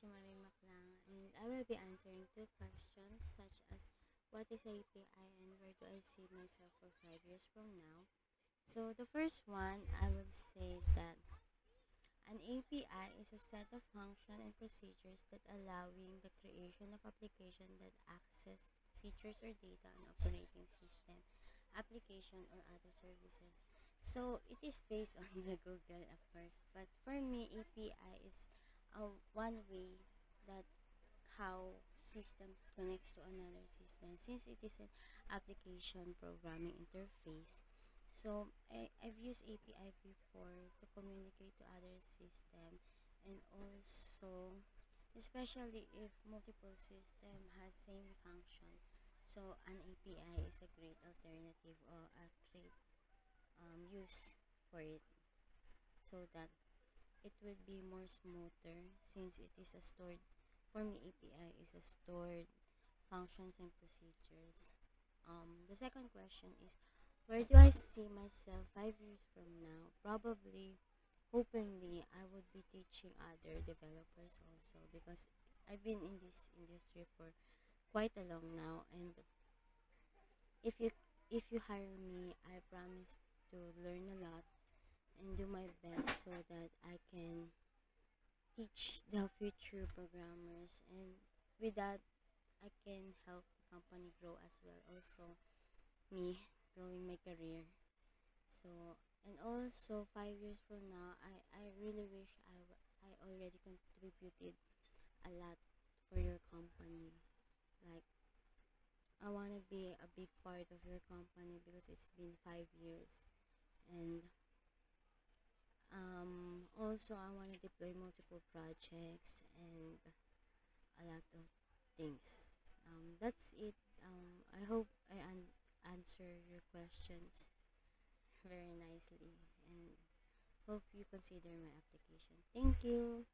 Shimari Maklang, and I will be answering two questions such as what is API and where do I see myself for 5 years from now. So the first one, I will say that an API is a set of functions and procedures that allowing the creation of application that access features or data on operating system, application or other services. So it is based on the Google, of course. But for me, API is one way that how system connects to another system since it is an application programming interface. So I've used API before to communicate to other system, and also especially if multiple system has same function. So an API is a great alternative or a great use for it, so that it would be more smoother since it is a stored, for me API is a stored functions and procedures. The second question is where do I see myself 5 years from now? Probably, hopingly, I would be teaching other developers also because I've been in this industry for quite a long now, and if you if you hire me, I promise to learn a lot and do my best so that I can teach the future programmers, and with that I can help the company grow as well, also me growing my career. So, and also 5 years from now, I really wish I already contributed a lot for your company. Like, I want to be a big part of your company because it's been 5 years. And also, I want to deploy multiple projects and a lot of things. That's it. I hope I answer your questions very nicely, and hope you consider my application. Thank you.